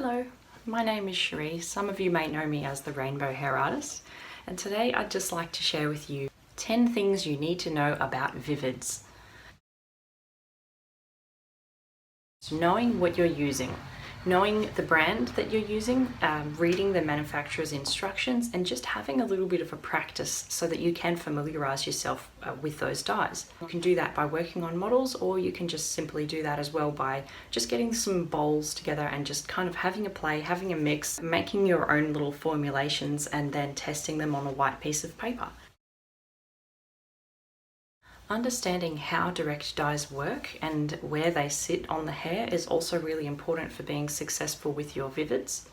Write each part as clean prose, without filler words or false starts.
Hello, my name is Cherie. Some of you may know me as the Rainbow Hair Artist, and today I'd just like to share with you 10 things you need to know about Vivids. Knowing what you're using, knowing the brand that you're using, reading the manufacturer's instructions, and just having a little bit of a practice so that you can familiarize yourself with those dyes. You can do that by working on models, or you can just simply do that as well by just getting some bowls together and just kind of having a play, having a mix, making your own little formulations and then testing them on a white piece of paper. Understanding how direct dyes work and where they sit on the hair is also really important for being successful with your Vivids.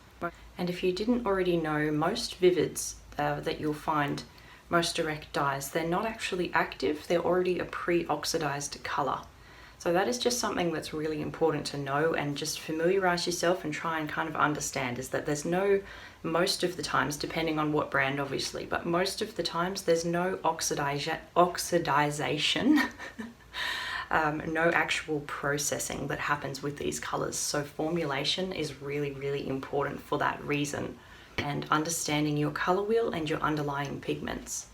And if you didn't already know, most Vivids that you'll find, most direct dyes, they're not actually active, they're already a pre-oxidized color. So that is just something that's really important to know and just familiarize yourself and try and kind of understand, is that there's no, most of the times, depending on what brand obviously, but most of the times there's no oxidization, no actual processing that happens with these colors. So formulation is really, really important for that reason, and understanding your color wheel and your underlying pigments.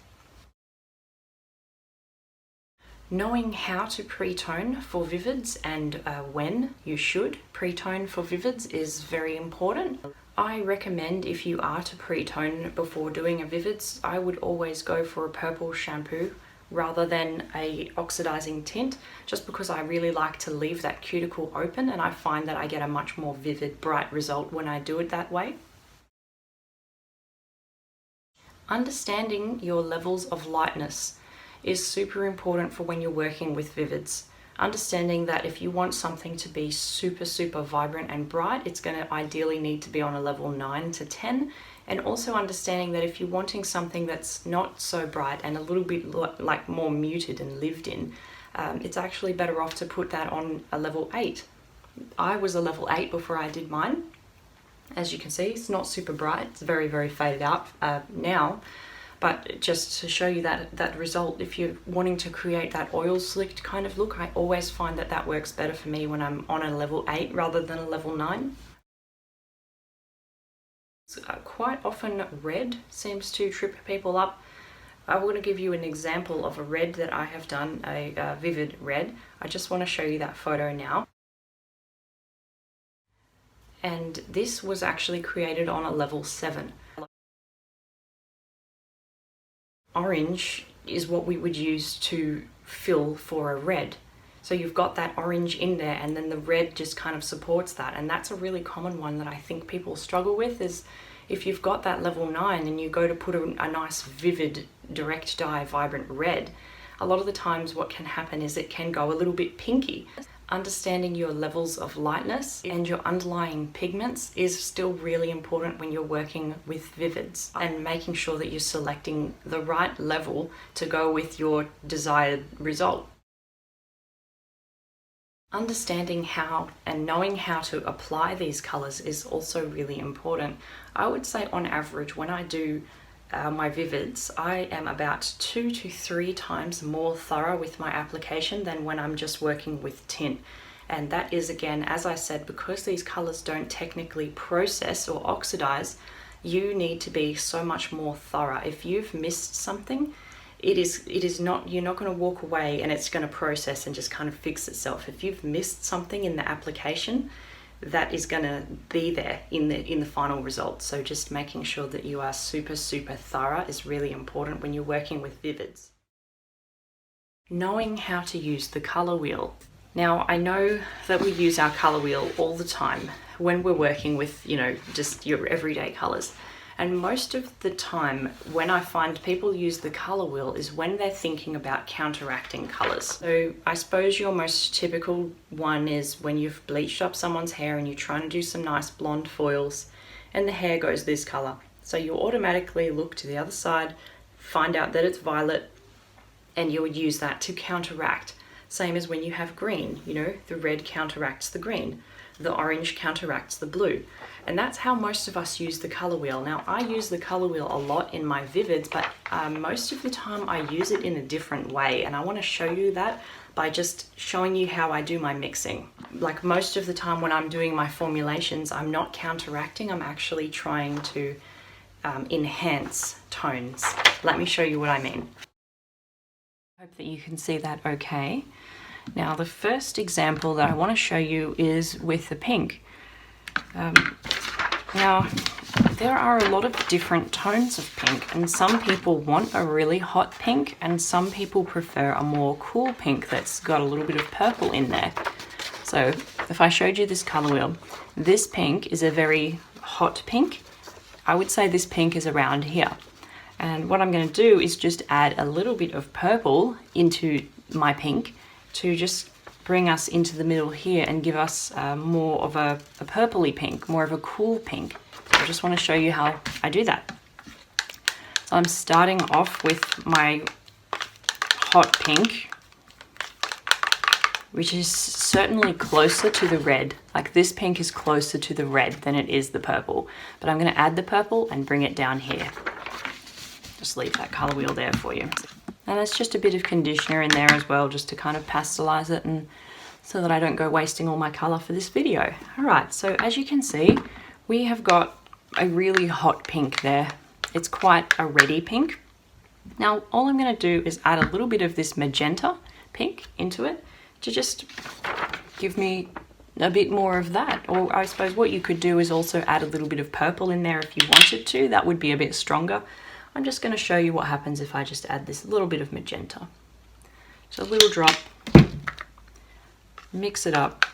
Knowing how to pre-tone for Vivids and when you should pre-tone for Vivids is very important. I recommend, if you are to pre-tone before doing a Vivids, I would always go for a purple shampoo rather than a oxidizing tint, just because I really like to leave that cuticle open, and I find that I get a much more vivid, bright result when I do it that way. Understanding your levels of lightness is super important for when you're working with Vivids. Understanding that if you want something to be super vibrant and bright, it's going to ideally need to be on a level 9 to 10. And also understanding that if you're wanting something that's not so bright and a little bit like more muted and lived in, it's actually better off to put that on a level 8. I was a level 8 before I did mine. As you can see, it's not super bright, it's very faded out now. But just to show you that result, if you're wanting to create that oil slicked kind of look, I always find that that works better for me when I'm on a level 8 rather than a level 9. Quite often red seems to trip people up. I want to give you an example of a red that I have done, a vivid red. I just want to show you that photo now. And this was actually created on a level 7. Orange is what we would use to fill for a red. So you've got that orange in there, and then the red just kind of supports that. And that's a really common one that I think people struggle with, is if you've got that level 9 and you go to put a nice vivid direct dye vibrant red, a lot of the times what can happen is it can go a little bit pinky. Understanding your levels of lightness and your underlying pigments is still really important when you're working with Vivids, and making sure that you're selecting the right level to go with your desired result. Understanding how and knowing how to apply these colors is also really important. I would say on average, when I do my Vivids, I am about 2 to 3 times more thorough with my application than when I'm just working with tint. And that is, again, as I said, because these colors don't technically process or oxidize, you need to be so much more thorough. If you've missed something, it is not, you're not going to walk away and it's going to process and just kind of fix itself. If you've missed something in the application, that is going to be there in the final result. So just making sure that you are super thorough is really important when you're working with Vivids. Knowing how to use the color wheel. Now, I know that we use our color wheel all the time when we're working with, just your everyday colors. And most of the time when I find people use the color wheel is when they're thinking about counteracting colors. So I suppose your most typical one is when you've bleached up someone's hair and you're trying to do some nice blonde foils and the hair goes this color. So you automatically look to the other side, find out that it's violet, and you would use that to counteract. Same as when you have green, the red counteracts the green. the orange counteracts the blue. And that's how most of us use the color wheel. Now, I use the color wheel a lot in my vivids, but most of the time I use it in a different way. And I want to show you that by just showing you how I do my mixing. Like most of the time when I'm doing my formulations, I'm not counteracting, I'm actually trying to enhance tones. Let me show you what I mean. I hope that you can see that okay. Now, the first example that I want to show you is with the pink. Now, there are a lot of different tones of pink, and some people want a really hot pink and some people prefer a more cool pink that's got a little bit of purple in there. So if I showed you this color wheel, this pink is a very hot pink. I would say this pink is around here. And what I'm going to do is just add a little bit of purple into my pink to just bring us into the middle here and give us more of a purpley pink, more of a cool pink. So I just want to show you how I do that. So I'm starting off with my hot pink, which is certainly closer to the red. Like this pink is closer to the red than it is the purple. But I'm going to add the purple and bring it down here. Just leave that color wheel there for you. And there's just a bit of conditioner in there as well, just to kind of pastelize it and so that I don't go wasting all my color for this video. All right, so as you can see, we have got a really hot pink there. It's quite a reddy pink. Now, all I'm going to do is add a little bit of this magenta pink into it to just give me a bit more of that. Or I suppose what you could do is also add a little bit of purple in there if you wanted to. That would be a bit stronger. I'm just going to show you what happens if I just add this little bit of magenta. So a little drop, mix it up.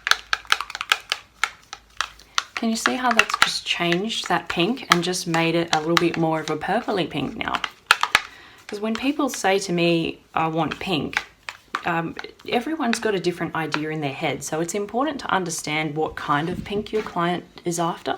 Can you see how that's just changed that pink and just made it a little bit more of a purpley pink now? Because when people say to me, I want pink, everyone's got a different idea in their head. So it's important to understand what kind of pink your client is after.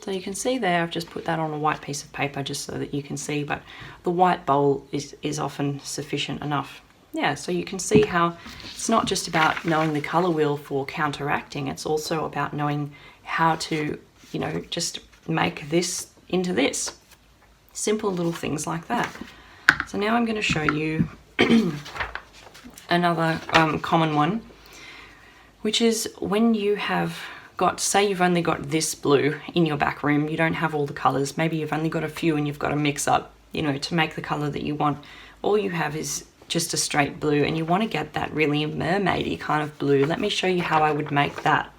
So you can see there, I've just put that on a white piece of paper just so that you can see, but the white bowl is often sufficient enough. Yeah, so you can see how it's not just about knowing the color wheel for counteracting, it's also about knowing how to, you know, just make this into this. Simple little things like that. So now I'm going to show you another common one, which is when you have got, say you've only got this blue in your back room, you don't have all the colors, maybe you've only got a few and you've got to mix up, you know, to make the color that you want. All you have is just a straight blue and you want to get that really mermaidy kind of blue. Let me show you how I would make that.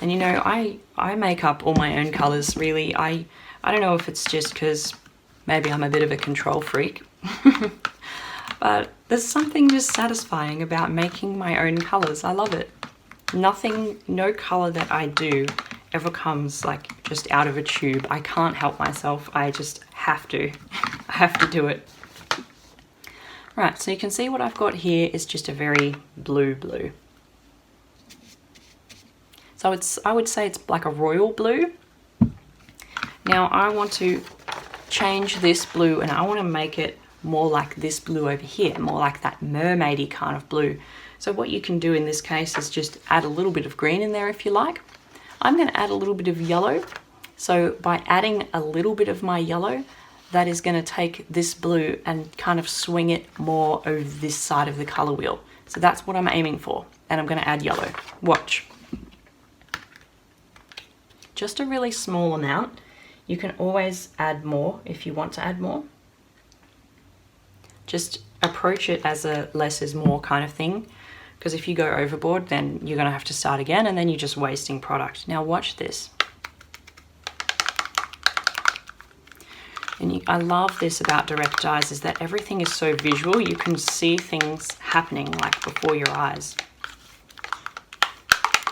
And you know, I make up all my own colors really. I don't know if it's just because maybe I'm a bit of a control freak, but there's something just satisfying about making my own colors. I love it. Nothing, no color that I do ever comes like just out of a tube. I can't help myself. I just have to. I have to do it. Right, so you can see what I've got here is just a very blue. So I would say it's like a royal blue. Now I want to change this blue and I want to make it more like this blue over here, more like that mermaidy kind of blue. So what you can do in this case is just add a little bit of green in there if you like. I'm going to add a little bit of yellow. So by adding a little bit of my yellow, that is going to take this blue and kind of swing it more over this side of the color wheel. So that's what I'm aiming for. And I'm going to add yellow. Watch. Just a really small amount. You can always add more if you want to add more. Just approach it as a less is more kind of thing. Because if you go overboard, then you're going to have to start again and then you're just wasting product. Now watch this. And I love this about direct dyes is that everything is so visual. You can see things happening like before your eyes.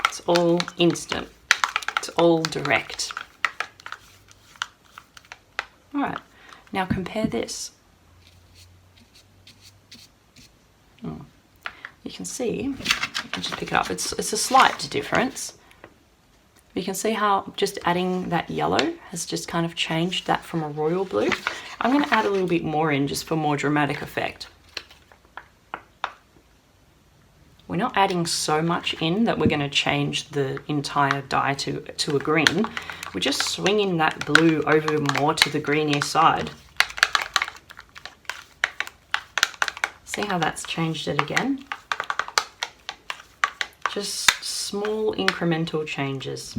It's all instant. It's all direct. All right, now compare this. You can see, you can just pick it up, it's a slight difference. You can see how just adding that yellow has just kind of changed that from a royal blue. I'm going to add a little bit more in just for more dramatic effect. we're not adding so much in that we're going to change the entire dye to a green. We're just swinging that blue over more to the greenier side. See how that's changed it again? Just small incremental changes.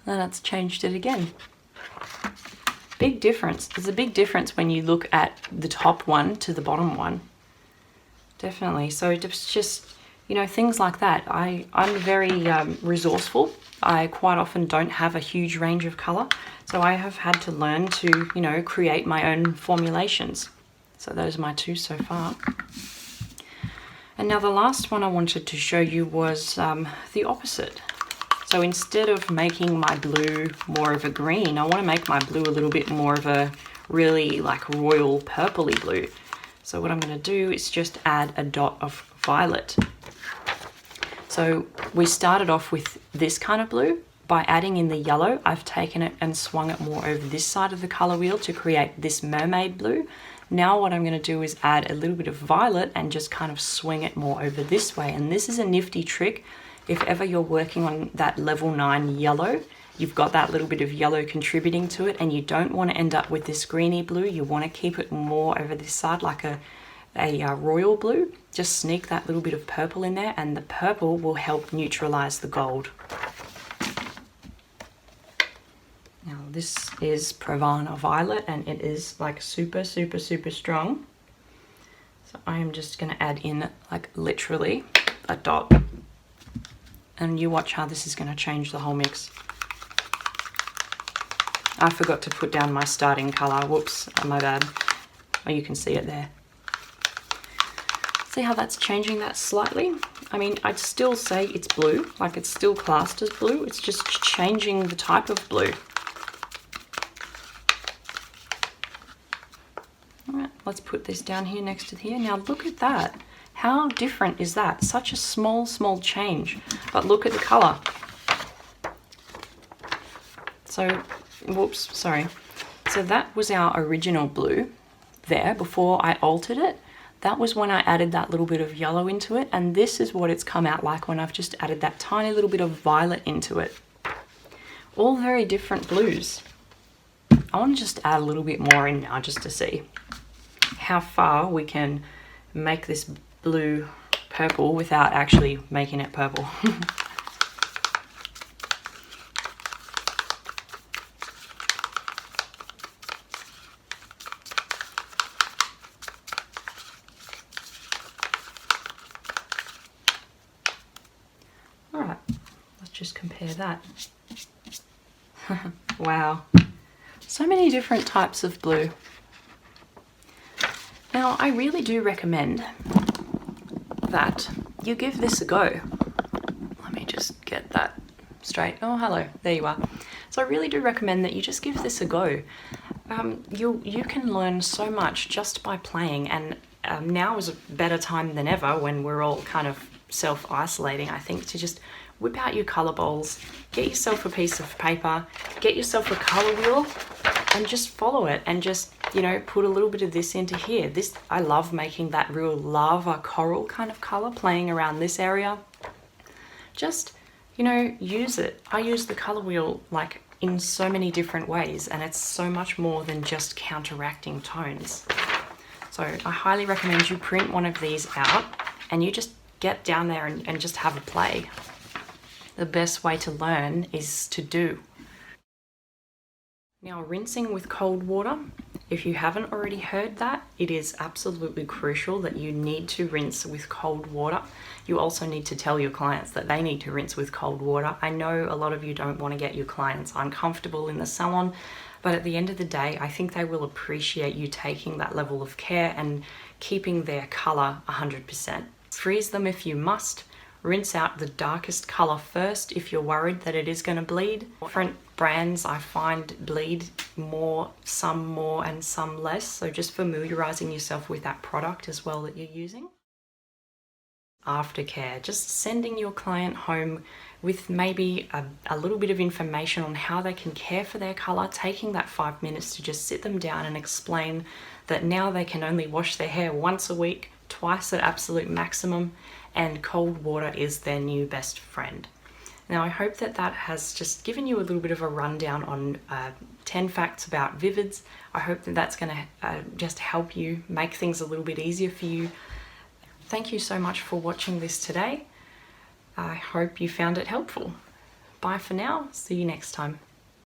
And that's changed it again. Big difference. There's a big difference when you look at the top one to the bottom one. Definitely. So it's just, you know, things like that. I'm very resourceful. I quite often don't have a huge range of color. So I have had to learn to, you know, create my own formulations. So those are my two so far. And now the last one I wanted to show you was the opposite. So instead of making my blue more of a green, I want to make my blue a little bit more of a really like royal purpley blue. So what I'm going to do is just add a dot of violet. So we started off with this kind of blue. By adding in the yellow, I've taken it and swung it more over this side of the color wheel to create this mermaid blue. Now what I'm going to do is add a little bit of violet and just kind of swing it more over this way. And this is a nifty trick. If ever you're working on that level 9 yellow, you've got that little bit of yellow contributing to it and you don't want to end up with this greeny blue. You want to keep it more over this side like a royal blue. Just sneak that little bit of purple in there and the purple will help neutralize the gold. Now this is Provana Violet and it is like super, super, super strong. So I am just going to add in like literally a dot. And you watch how this is going to change the whole mix. I forgot to put down my starting color. Whoops, my bad. Oh, you can see it there. See how that's changing that slightly? I mean, I'd still say it's blue, like it's still classed as blue. It's just changing the type of blue. All right, let's put this down here next to here. Now look at that. How different is that? Such a small, small change. But look at the color. So, whoops, sorry. So that was our original blue there before I altered it. That was when I added that little bit of yellow into it. And this is what it's come out like when I've just added that tiny little bit of violet into it. All very different blues. I want to just add a little bit more in now just to see how far we can make this blue purple without actually making it purple. All right, let's just compare that. Wow, so many different types of blue. Now, I really do recommend that you give this a go. Let me just get that straight. Oh, hello, there you are. So I really do recommend that you just give this a go. You can learn so much just by playing, and now is a better time than ever when we're all kind of self-isolating, I think, to just whip out your color bowls, get yourself a piece of paper, get yourself a color wheel, and just follow it and just, you know, put a little bit of this into here. This, I love making that real lava coral kind of color, playing around this area. Just, you know, use it. I use the color wheel like in so many different ways, and it's so much more than just counteracting tones. So I highly recommend you print one of these out and you just get down there and just have a play. The best way to learn is to do. Now, rinsing with cold water, if you haven't already heard that, it is absolutely crucial that you need to rinse with cold water. You also need to tell your clients that they need to rinse with cold water. I know a lot of you don't want to get your clients uncomfortable in the salon, but at the end of the day, I think they will appreciate you taking that level of care and keeping their color 100%. Freeze them if you must. Rinse out the darkest color first if you're worried that it is going to bleed. Different brands I find bleed more and some less, so just familiarizing yourself with that product as well that you're using. Aftercare, just sending your client home with maybe a little bit of information on how they can care for their color, taking that 5 minutes to just sit them down and explain that now they can only wash their hair once a week, twice at absolute maximum, and cold water is their new best friend. Now, I hope that has just given you a little bit of a rundown on 10 facts about Vivids. I hope that that's going to just help you make things a little bit easier for you. Thank you so much for watching this today. I hope you found it helpful. Bye for now. See you next time.